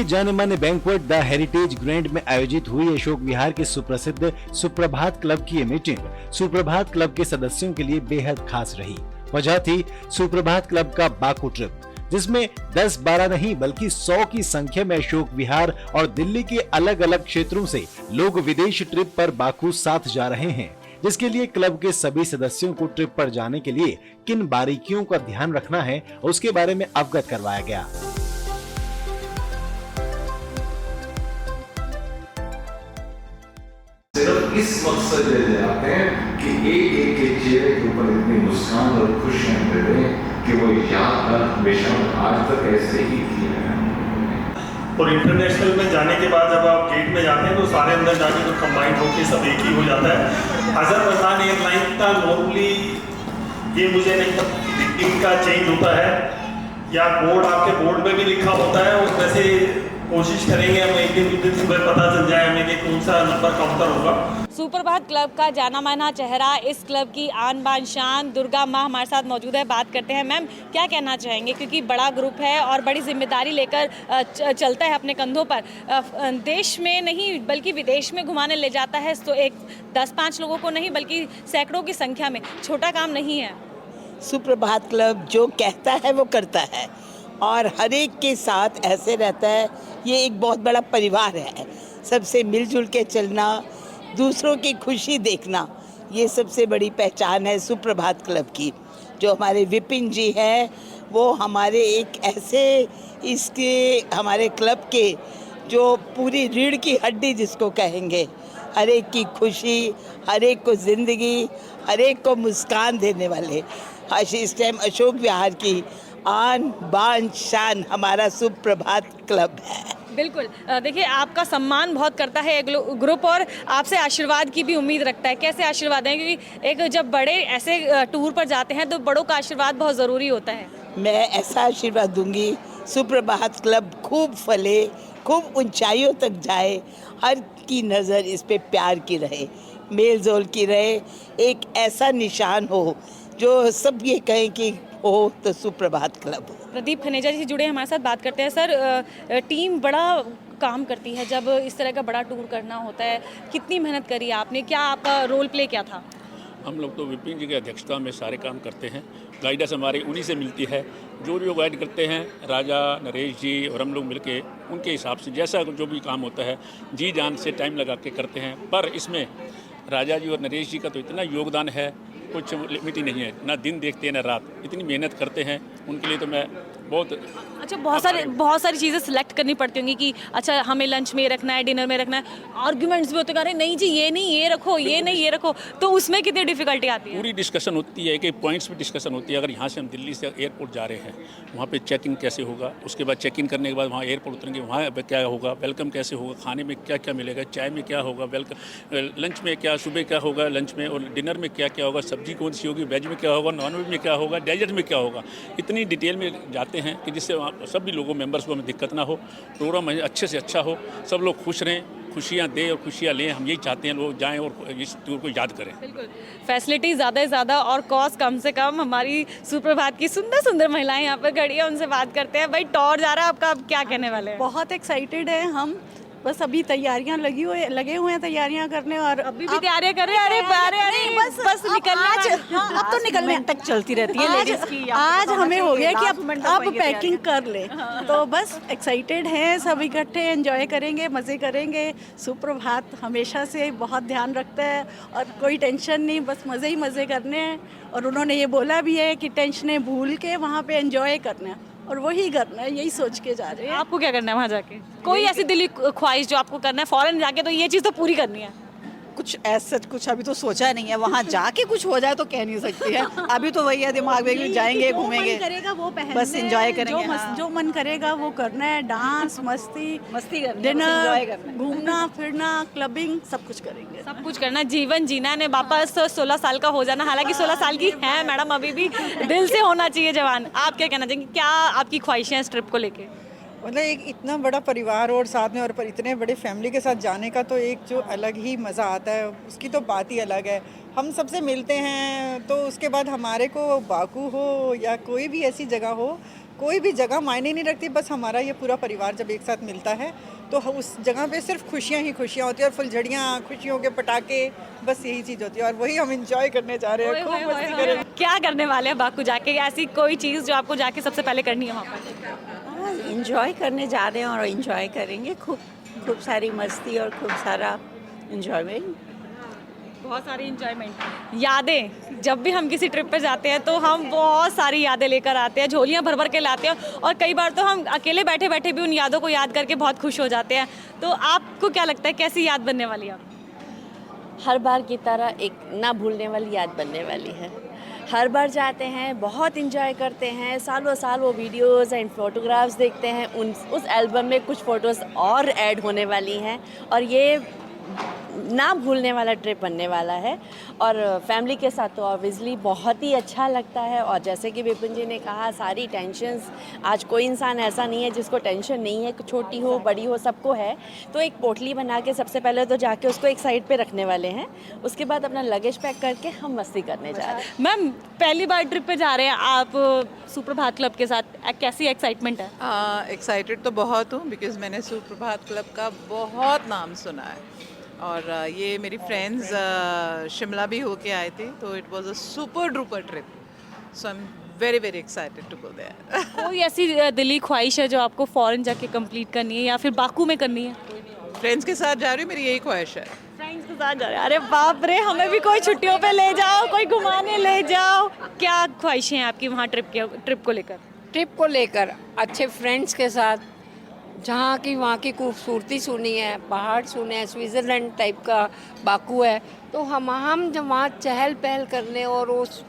जाने-माने banquet the heritage grand में आयोजित हुई अशोक विहार के सुप्रसिद्ध सुप्रभात क्लब की ये मीटिंग सुप्रभात क्लब के सदस्यों के लिए बेहद खास रही। वजह थी सुप्रभात क्लब का बाकू ट्रिप, जिसमें 10-12 नहीं बल्कि 100 की संख्या में अशोक विहार और दिल्ली के अलग अलग क्षेत्रों से लोग विदेश ट्रिप पर बाकू साथ जा रहे हैं, जिसके लिए क्लब के सभी सदस्यों को ट्रिप पर जाने के लिए किन बारीकियों का ध्यान रखना है उसके बारे में अवगत करवाया गया। सिर्फ इस मकसद से जाते हैं कि एक के चेहरे के ऊपर इतनी मुस्कान और खुशियां मिले कि वो यादगार हमेशा आज तक ऐसे ही किए हैं। और इंटरनेशनल में जाने के बाद जब आप गेट में जाते हैं तो सारे अंदर जाके तो कंबाइंड होकर सब एक ही हो जाता है। अज़रबैजान एयरलाइन का नॉर्मली ये मुझे नहीं पता इनका चेंज होता है या बोर्ड आपके बोर्ड में भी लिखा होता है, और वैसे कोशिश करेंगे हम एक दिन 2 दिन सुबह पता चल जाए हमें कि कौन सा नंबर काउंटर होगा। सुप्रभात क्लब का जाना माना चेहरा, इस क्लब की आन बान शान दुर्गा माँ हमारे साथ मौजूद है। बात करते हैं। मैम, क्या कहना चाहेंगे, क्योंकि बड़ा ग्रुप है और बड़ी जिम्मेदारी लेकर चलता है अपने कंधों पर, देश में नहीं बल्कि विदेश में घुमाने ले जाता है, तो एक 10-5 लोगों को नहीं बल्कि सैकड़ों की संख्या में, छोटा काम नहीं है। सुप्रभात क्लब जो कहता है वो करता है और हर एक के साथ ऐसे रहता है। ये एक बहुत बड़ा परिवार है, सबसे मिलजुल के चलना, दूसरों की खुशी देखना, ये सबसे बड़ी पहचान है सुप्रभात क्लब की। जो हमारे विपिन जी हैं वो हमारे एक ऐसे इसके हमारे क्लब के जो पूरी रीढ़ की हड्डी जिसको कहेंगे, हर एक की खुशी, हर एक को ज़िंदगी, हर एक को मुस्कान देने वाले इस टाइम अशोक विहार की आन बान शान हमारा सुप्रभात क्लब है। बिल्कुल, देखिए आपका सम्मान बहुत करता है ग्रुप और आपसे आशीर्वाद की भी उम्मीद रखता है। कैसे आशीर्वाद है, क्योंकि एक जब बड़े ऐसे टूर पर जाते हैं तो बड़ों का आशीर्वाद बहुत ज़रूरी होता है। मैं ऐसा आशीर्वाद दूंगी सुप्रभात क्लब खूब फले, खूब ऊंचाइयों तक जाए, हर की नज़र इस पे प्यार की रहे, मेल जोल की रहे, एक ऐसा निशान हो जो सब ये कहें कि हो तो सुप्रभात क्लब हो। प्रदीप खनेजा जी जुड़े हमारे साथ, बात करते हैं। सर, टीम बड़ा काम करती है जब इस तरह का बड़ा टूर करना होता है, कितनी मेहनत करी आपने, क्या आपका रोल प्ले क्या था? हम लोग तो विपिन जी की अध्यक्षता में सारे काम करते हैं, गाइडेंस हमारी उन्हीं से मिलती है, जो भी वो गाइड करते हैं राजा नरेश जी और हम लोग मिलके उनके हिसाब से जैसा जो भी काम होता है जी जान से टाइम लगा के करते हैं। पर इसमें राजा जी और नरेश जी का तो इतना योगदान है, कुछ लिमिट ही नहीं है, ना दिन देखते हैं ना रात, इतनी मेहनत करते हैं, उनके लिए तो मैं बहुत अच्छा। बहुत सारी चीज़ें सिलेक्ट करनी पड़ती होंगी कि अच्छा हमें लंच में रखना है, डिनर में रखना है, आर्ग्यूमेंट्स भी होते हैं, अरे नहीं जी ये नहीं ये रखो, ये नहीं ये रखो, तो उसमें कितनी डिफिकल्टी आती है? पूरी डिस्कशन होती है कि पॉइंट्स पे डिस्कशन होती है। अगर यहाँ से हम दिल्ली से एयरपोर्ट जा रहे हैं, वहाँ पे चेकिंग कैसे होगा, उसके बाद चेक इन करने के बाद वहाँ एयरपोर्ट उतरेंगे, वहाँ क्या होगा, वेलकम कैसे होगा, खाने में क्या क्या मिलेगा, चाय में क्या होगा, लंच में क्या, सुबह क्या होगा लंच में, और डिनर में क्या क्या होगा, सब्जी कौन सी होगी, वेज में क्या होगा, नॉन वेज में क्या होगा, डेजर्ट में क्या होगा, इतनी डिटेल में जाते हैं कि जिससे सभी लोगों मेंबर्स को हमें दिक्कत ना हो, प्रोग्राम अच्छे से अच्छा हो, सब लोग खुश रहें, खुशियाँ दें और खुशियाँ लें, हम यही चाहते हैं लोग जाएं और इस टूर को याद करें। बिल्कुल, फैसिलिटी ज़्यादा से ज़्यादा और कॉस्ट कम से कम। हमारी सुप्रभात की सुंदर सुंदर महिलाएं यहाँ पर खड़ी है, उनसे बात करते हैं। भाई टूर जा रहा है आपका, आप क्या कहने वाले हैं? बहुत एक्साइटेड है हम, बस अभी तैयारियां लगे हुए हैं तैयारियां करने, और अभी भी तैयारियां कर रहे हैं। अरे बस निकलना, अब तो निकलने तक चलती रहती है लेडीज की। आज हमें हो गया कि अब पैकिंग कर ले, तो बस एक्साइटेड हैं, सब इकट्ठे एंजॉय करेंगे, मज़े करेंगे। सुप्रभात हमेशा से बहुत ध्यान रखता है और कोई टेंशन नहीं, बस मज़े ही मज़े करने हैं। और उन्होंने ये बोला भी है कि टेंशनें भूल के वहाँ पे एंजॉय करना है, और वही करना है, यही सोच के जा रहे हैं। आपको क्या करना है वहाँ जाके? कोई ऐसी दिली ख्वाहिश जो आपको करना है फॉरेन जाके, तो ये चीज़ तो पूरी करनी है? कुछ ऐसा कुछ अभी तो सोचा नहीं है, वहाँ जाके कुछ हो जाए तो कह नहीं सकती है। अभी तो वही है दिमाग में, जाएंगे घूमेंगे, करेगा वो पहनना, बस एंजॉय करेंगे, जो मन करेगा वो करना है, डांस मस्ती करनी, डिनर, घूमना फिरना, क्लबिंग, सब कुछ करेंगे। सब कुछ करना, जीवन जीना ने वापस 16 साल का हो जाना। हालांकि 16 साल की है मैडम, अभी भी दिल से होना चाहिए जवान। आप क्या कहना चाहेंगे, क्या आपकी ख्वाहिशें हैं इस ट्रिप को लेके? मतलब एक इतना बड़ा परिवार और साथ में, और पर इतने बड़े फैमिली के साथ जाने का तो एक जो अलग ही मज़ा आता है, उसकी तो बात ही अलग है। हम सबसे मिलते हैं तो उसके बाद हमारे को बाकू हो या कोई भी ऐसी जगह हो कोई भी जगह मायने नहीं रखती, बस हमारा ये पूरा परिवार जब एक साथ मिलता है तो उस जगह पे सिर्फ खुशियाँ ही खुशियाँ होती है, और फुलझड़ियाँ, खुशियों के पटाखे, बस यही चीज़ होती है, और वही हम इंजॉय करने जा रहे हैं, खूब मस्ती करेंगे। क्या करने वाले हैं बाकू जाके? ऐसी कोई चीज़ जो आपको जाके सबसे पहले करनी है वहाँ पर? इंजॉय करने जा रहे हैं और इंजॉय करेंगे, खूब सारी मस्ती और खूब सारा इंजॉयमेंट। बहुत सारी इंजॉयमेंट यादें। जब भी हम किसी ट्रिप पे जाते हैं तो हम बहुत सारी यादें लेकर आते हैं, झोलियाँ भर भर के लाते हैं, और कई बार तो हम अकेले बैठे बैठे भी उन यादों को याद करके बहुत खुश हो जाते हैं। तो आपको क्या लगता है कैसी याद बनने वाली है? हर बार की तरह एक ना भूलने वाली याद बनने वाली है। हर बार जाते हैं, बहुत इंजॉय करते हैं, सालों साल वो वीडियोस एंड फोटोग्राफ्स देखते हैं, उस एल्बम में कुछ फ़ोटोज़ और ऐड होने वाली हैं, और ये ना भूलने वाला ट्रिप बनने वाला है। और फैमिली के साथ तो ऑब्वियसली बहुत ही अच्छा लगता है। और जैसे कि विपिन जी ने कहा, सारी टेंशन्स, आज कोई इंसान ऐसा नहीं है जिसको टेंशन नहीं है, छोटी हो बड़ी हो सबको है। तो एक पोटली बना के सबसे पहले तो जाके उसको एक साइड पे रखने वाले हैं, उसके बाद अपना लगेज पैक करके हम मस्ती करने जा रहे हैं। मैम, पहली बार ट्रिप पे जा रहे हैं आप सुप्रभात क्लब के साथ, कैसी एक्साइटमेंट है? एक्साइटेड तो बहुत हूँ, बिकॉज़ मैंने सुप्रभात क्लब का बहुत नाम सुना है, और ये मेरी फ्रेंड्स शिमला भी होके आए थे, तो it was a super duper trip, so I am very very excited to go there. कोई ऐसी दिली ख्वाहिश है जो आपको फॉरेन जाके कंप्लीट करनी है या फिर बाकू में करनी है? फ्रेंड्स के साथ जा रही हूँ, मेरी यही ख्वाहिश है। फ्रेंड्स के साथ जा रहे हैं? अरे बाप रे, हमें भी कोई छुट्टियों पे ले जाओ, कोई घुमाने ले जाओ। क्या ख्वाहिशें हैं आपकी वहाँ ट्रिप को लेकर? ट्रिप को लेकर अच्छे फ्रेंड्स के साथ, जहाँ की वहाँ की खूबसूरती सुनी है, पहाड़ सुने हैं, स्विट्ज़रलैंड टाइप का बाकू है, तो हम जब वहाँ चहल पहल करने और उस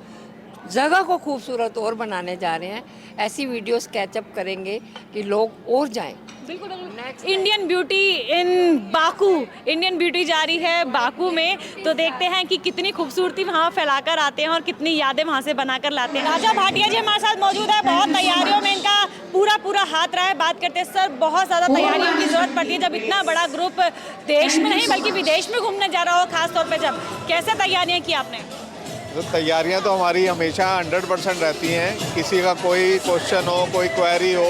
जगह को खूबसूरत और बनाने जा रहे हैं। ऐसी वीडियोस कैचअप करेंगे कि लोग और जाएं। बिल्कुल। Indian beauty in Baku, Indian beauty जा रही है बाकू में, तो देखते हैं कि कितनी खूबसूरती वहाँ फैलाकर आते हैं और कितनी यादें वहाँ से बनाकर लाते हैं। राजा भाटिया जी हमारे साथ मौजूद है, बहुत तैयारियों में इनका पूरा हाथ रहा है। बात करते हैं सर, बहुत ज़्यादा तैयारियों की ज़रूरत पड़ती है जब इतना बड़ा ग्रुप देश में नहीं बल्कि विदेश में घूमने जा रहा हो, खासतौर पर जब। कैसे तैयारियाँ की आपने? तो तैयारियां तो हमारी हमेशा 100% रहती हैं। किसी का कोई क्वेश्चन हो, कोई क्वेरी हो,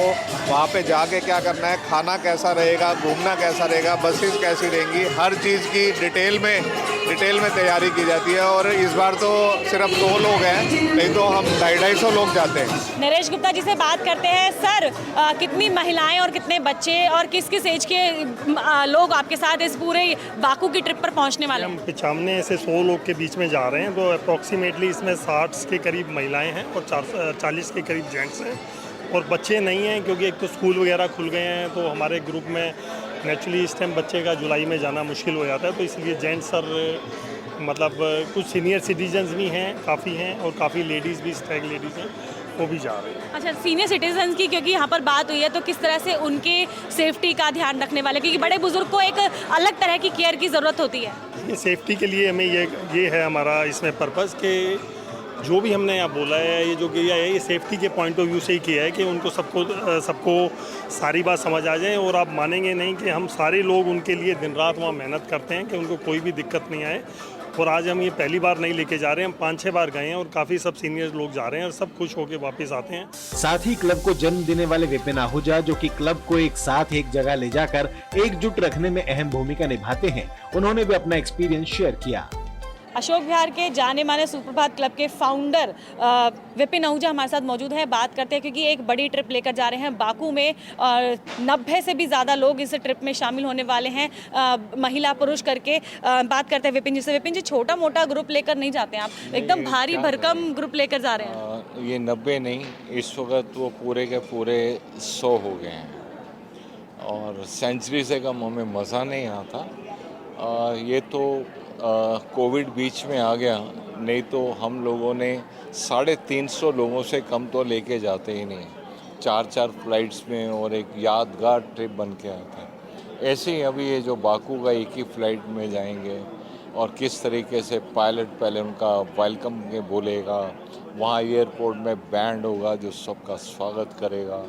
वहाँ पे जाके क्या करना है, खाना कैसा रहेगा, घूमना कैसा रहेगा, बसेस कैसी रहेंगी, हर चीज़ की डिटेल में तैयारी की जाती है। और इस बार तो सिर्फ 2 लोग हैं, नहीं तो हम 250 लोग जाते हैं। नरेश गुप्ता जी से बात करते हैं। सर, कितनी महिलाएं और कितने बच्चे और किस किस एज के लोग आपके साथ इस पूरे बाकू की ट्रिप पर पहुँचने वाले हैं? हम 95 से 100 लोग के बीच में जा रहे हैं, तो अप्रॉक्सीमेटली इसमें 60 के करीब महिलाएं हैं और 40 के करीब जेंट्स हैं, और बच्चे नहीं हैं क्योंकि एक तो स्कूल वगैरह खुल गए हैं, तो हमारे ग्रुप में नेचुरली इस टाइम बच्चे का जुलाई में जाना मुश्किल हो जाता है, तो इसलिए जेंट्स और मतलब कुछ सीनियर सिटीजन्स भी हैं, काफ़ी हैं, और काफ़ी लेडीज़ भी, स्ट्रैग लेडीज़ हैं, वो भी जा रहे हैं। अच्छा, सीनियर सिटीजन्स की क्योंकि यहाँ पर बात हुई है, तो किस तरह से उनके सेफ्टी का ध्यान रखने वाले, क्योंकि बड़े बुजुर्ग को एक अलग तरह की केयर की ज़रूरत होती है। ये सेफ्टी के लिए हमें ये है हमारा इसमें पर्पज़ कि जो भी हमने यहाँ बोला है, ये जो किया है, ये सेफ्टी के पॉइंट ऑफ व्यू से ही किया है कि उनको सबको सारी बात समझ आ जाए। और आप मानेंगे नहीं कि हम सारे लोग उनके लिए दिन रात वहाँ मेहनत करते हैं कि उनको कोई भी दिक्कत नहीं आए। और आज हम ये पहली बार नहीं लेके जा रहे हैं, हम 5-6 बार गए हैं और काफ़ी सब सीनियर लोग जा रहे हैं और सब खुश होकर वापस आते हैं। साथ ही क्लब को जन्म देने वाले विपिन आहूजा, जो कि क्लब को एक साथ एक जगह ले जाकर एकजुट रखने में अहम भूमिका निभाते हैं, उन्होंने भी अपना एक्सपीरियंस शेयर किया। अशोक विहार के जाने माने सुप्रभात क्लब के फाउंडर विपिन आहूजा हमारे साथ मौजूद हैं। बात करते हैं क्योंकि एक बड़ी ट्रिप लेकर जा रहे हैं बाकू में, 90 से भी ज़्यादा लोग इस ट्रिप में शामिल होने वाले हैं, महिला पुरुष करके। बात करते हैं विपिन जी से। विपिन जी, छोटा मोटा ग्रुप लेकर नहीं जाते हैं आप, एकदम भारी भरकम ग्रुप लेकर जा रहे हैं। ये 90 नहीं, इस वक्त वो पूरे के पूरे 100 हो गए हैं, और सेंचुरी से कम हमें मज़ा नहीं आता। ये तो कोविड बीच में आ गया, नहीं तो हम लोगों ने 350 लोगों से कम तो लेके जाते ही नहीं, 4-4 फ्लाइट्स में, और एक यादगार ट्रिप बन के आता है। ऐसे ही अभी ये जो बाकू का एक ही फ़्लाइट में जाएंगे, और किस तरीके से पायलट पहले उनका वेलकम के बोलेगा, वहाँ एयरपोर्ट में बैंड होगा जो सबका स्वागत करेगा,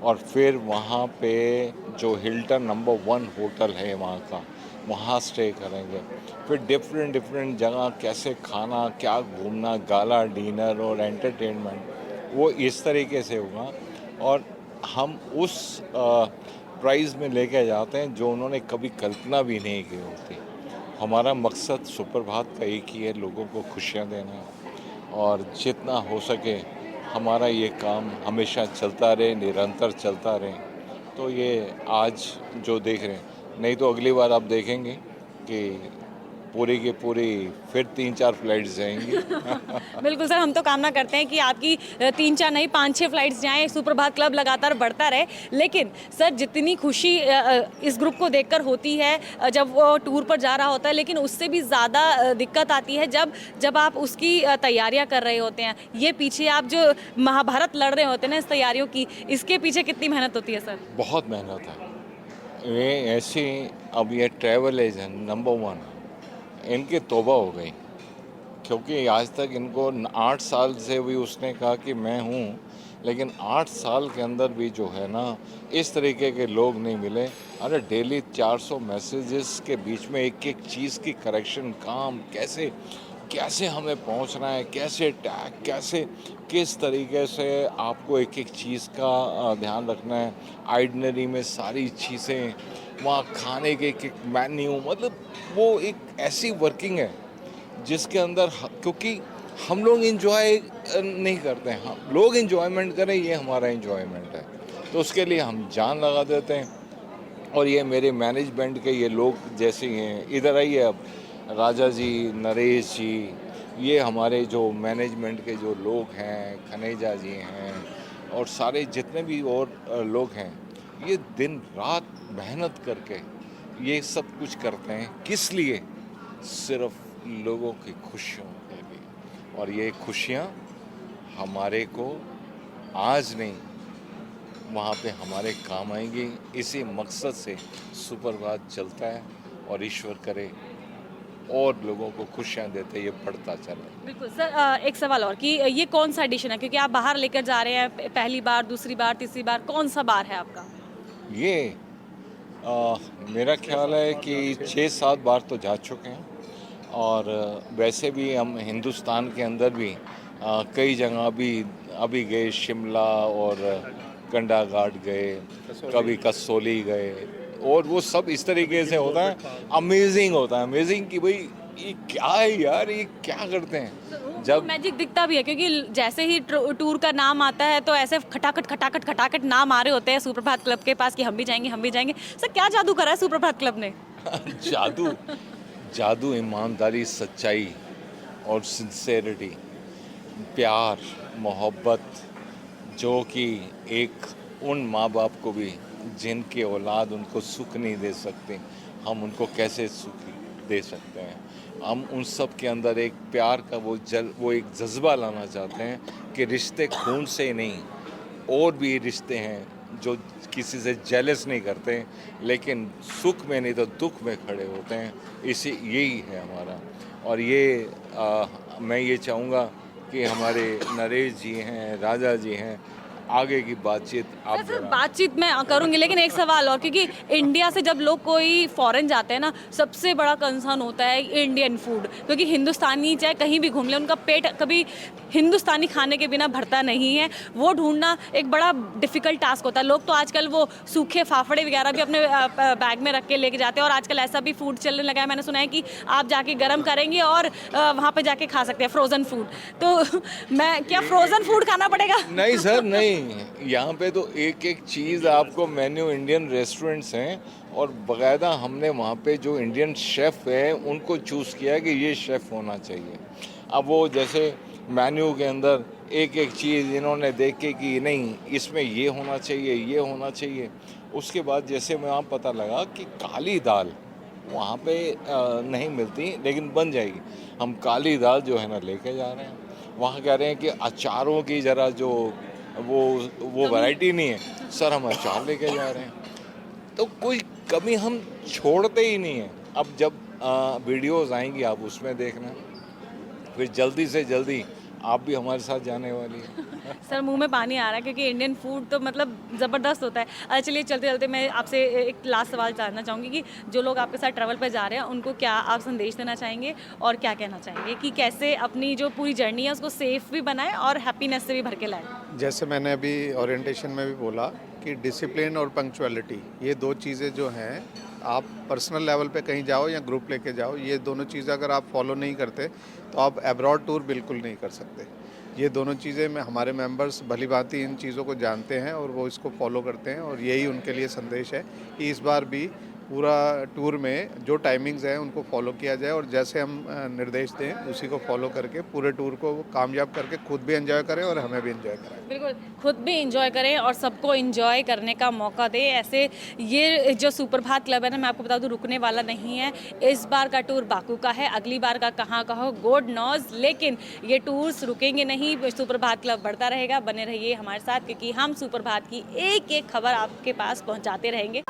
और फिर वहाँ पे जो हिल्टन नंबर 1 होटल है वहाँ का, वहाँ स्टे करेंगे। फिर डिफरेंट जगह कैसे खाना, क्या घूमना, गाला डिनर और एंटरटेनमेंट, वो इस तरीके से होगा। और हम उस प्राइज़ में लेके जाते हैं जो उन्होंने कभी कल्पना भी नहीं की होती। हमारा मकसद सुप्रभात का एक ही है, लोगों को खुशियाँ देना, और जितना हो सके हमारा ये काम हमेशा चलता रहे, निरंतर चलता रहे। तो ये आज जो देख रहे हैं, नहीं तो अगली बार आप देखेंगे कि पूरी की पूरी फिर 3-4 फ्लाइट्स जाएंगी। बिल्कुल सर, हम तो कामना करते हैं कि आपकी 3-4 नहीं 5-6 फ्लाइट्स जाएं, सुप्रभात क्लब लगातार बढ़ता रहे। लेकिन सर, जितनी खुशी इस ग्रुप को देखकर होती है जब वो टूर पर जा रहा होता है, लेकिन उससे भी ज़्यादा दिक्कत आती है जब आप उसकी तैयारियां कर रहे होते हैं। ये पीछे आप जो महाभारत लड़ रहे होते हैं ना इस तैयारियों की, इसके पीछे कितनी मेहनत होती है सर? बहुत मेहनत है। ये ऐसी, अब ये ट्रैवल एजेंट नंबर 1 इनकी तौबा हो गई, क्योंकि आज तक इनको 8 साल से भी उसने कहा कि मैं हूँ, लेकिन 8 साल के अंदर भी जो है ना इस तरीके के लोग नहीं मिले। अरे डेली 400 मैसेजेस के बीच में एक एक चीज़ की करेक्शन काम, कैसे हमें पहुंचना है, कैसे टैग, कैसे किस तरीके से आपको एक एक चीज़ का ध्यान रखना है। आइडनरी में सारी चीज़ें, वहाँ खाने के एक मेन्यू, मतलब वो एक ऐसी वर्किंग है जिसके अंदर क्योंकि हम लोग इंजॉय नहीं करते हैं, हम लोग इंजॉयमेंट करें, ये हमारा इंजॉयमेंट है, तो उसके लिए हम जान लगा देते हैं। और ये मेरे मैनेजमेंट के ये लोग जैसे ही हैं, इधर आइए अब, राजा जी, नरेश जी, ये हमारे जो मैनेजमेंट के जो लोग हैं, खनेजा जी हैं, और सारे जितने भी और लोग हैं, ये दिन रात मेहनत करके ये सब कुछ करते हैं। किस लिए? सिर्फ लोगों की खुशियों के लिए। और ये खुशियाँ हमारे को आज नहीं, वहाँ पे हमारे काम आएंगी। इसी मकसद से सुप्रभात चलता है, और ईश्वर करे और लोगों को खुशियाँ देते ये बढ़ता चले। बिल्कुल सर, एक सवाल और कि ये कौन सा एडिशन है, क्योंकि आप बाहर लेकर जा रहे हैं, पहली बार, दूसरी बार, तीसरी बार, कौन सा बार है आपका? ये मेरा ख्याल है कि 6-7 बार तो जा चुके हैं, और वैसे भी हम हिंदुस्तान के अंदर भी कई जगह अभी गए, शिमला और कंडा घाट गए, कभी कसोली गए, और वो सब इस तरीके से होता है, अमेजिंग होता है, अमेजिंग कि भाई ये क्या है यार, ये क्या करते हैं। जब मैजिक दिखता भी है, क्योंकि जैसे ही टूर का नाम आता है तो ऐसे खटाखट नाम आ रहे होते हैं सुप्रभात क्लब के पास कि हम भी जाएंगे। सर, क्या जादू करा है सुप्रभात क्लब ने? जादू ईमानदारी, सच्चाई और सिंसेरिटी, प्यार, मोहब्बत, जो कि एक उन माँ बाप को भी जिनके औलाद उनको सुख नहीं दे सकते, हम उनको कैसे सुख दे सकते हैं। हम उन सब के अंदर एक प्यार का वो एक जज्बा लाना चाहते हैं कि रिश्ते खून से नहीं, और भी रिश्ते हैं जो किसी से जेलस नहीं करते, लेकिन सुख में नहीं तो दुख में खड़े होते हैं। यही है हमारा। और ये मैं ये चाहूँगा कि हमारे नरेश जी हैं, राजा जी हैं, आगे की बातचीत आप बातचीत मैं करूंगी, लेकिन एक सवाल और, क्योंकि इंडिया से जब लोग कोई फॉरेन जाते हैं ना, सबसे बड़ा कंसर्न होता है इंडियन फूड, क्योंकि हिंदुस्तानी चाहे कहीं भी घूम ले, उनका पेट कभी हिंदुस्तानी खाने के बिना भरता नहीं है। वो ढूंढना एक बड़ा डिफ़िकल्ट टास्क होता है। लोग तो आजकल वो सूखे फाफड़े वगैरह भी अपने बैग में रख के लेके जाते हैं, और आजकल ऐसा भी फूड चलने लगा है, मैंने सुना है कि आप जाके गर्म करेंगे और वहाँ पर जाके खा सकते हैं फ्रोज़न फूड। तो मैं क्या फ्रोज़न फूड खाना पड़ेगा? नहीं सर, नहीं, यहाँ पे तो एक एक चीज़ आपको मेन्यू, इंडियन रेस्टोरेंट्स हैं, और बाकायदा हमने वहाँ पे जो इंडियन शेफ़ है उनको चूज़ किया कि ये शेफ़ होना चाहिए। अब वो जैसे मेन्यू के अंदर एक एक चीज़ इन्होंने देख के कि नहीं, इसमें ये होना चाहिए। उसके बाद जैसे वहाँ पता लगा कि काली दाल वहाँ पे नहीं मिलती, लेकिन बन जाएगी। हम काली दाल जो है ना लेके जा रहे हैं। वहाँ कह रहे हैं कि अचारों की ज़रा जो वो वैरायटी नहीं है सर, हम अचार लेके जा रहे हैं। तो कोई कमी हम छोड़ते ही नहीं हैं। अब जब वीडियोस आएंगी आप उसमें देखना, फिर जल्दी से जल्दी आप भी हमारे साथ जाने वाली हैं। सर मुंह में पानी आ रहा है क्योंकि इंडियन फूड तो मतलब ज़बरदस्त होता है। चलिए चलते चलते मैं आपसे एक लास्ट सवाल जानना चाहूँगी कि जो लोग आपके साथ ट्रैवल पर जा रहे हैं उनको क्या आप संदेश देना चाहेंगे और क्या कहना चाहेंगे कि कैसे अपनी जो पूरी जर्नी है उसको सेफ भी बनाएं और हैप्पीनेस से भी भर के लाएं? जैसे मैंने अभी ओरिएंटेशन में भी बोला कि डिसिप्लिन और पंक्चुअलिटी, ये दो चीज़ें जो हैं, आप पर्सनल लेवल पे कहीं जाओ या ग्रुप लेके जाओ, ये दोनों चीज़ें अगर आप फॉलो नहीं करते तो आप अब्रॉड टूर बिल्कुल नहीं कर सकते। ये दोनों चीज़ें में हमारे मेंबर्स भली भांति इन चीज़ों को जानते हैं और वो इसको फॉलो करते हैं, और यही उनके लिए संदेश है कि इस बार भी पूरा टूर में जो टाइमिंग्स हैं उनको फॉलो किया जाए, और जैसे हम निर्देश दें उसी को फॉलो करके पूरे टूर को कामयाब करके खुद भी एंजॉय करें और हमें भी एंजॉय कराएं। बिल्कुल, खुद भी इंजॉय करें और सबको इंजॉय करने का मौका दें। ऐसे ये जो सुप्रभात क्लब है ना, मैं आपको बता दूं रुकने वाला नहीं है। इस बार का टूर बाकू का है, अगली बार का कहाँ का हो गॉड नोज, लेकिन ये टूर्स रुकेंगे नहीं। सुप्रभात क्लब बढ़ता रहेगा। बने रहिए हमारे साथ क्योंकि हम सुप्रभात की एक एक खबर आपके पास पहुँचाते रहेंगे।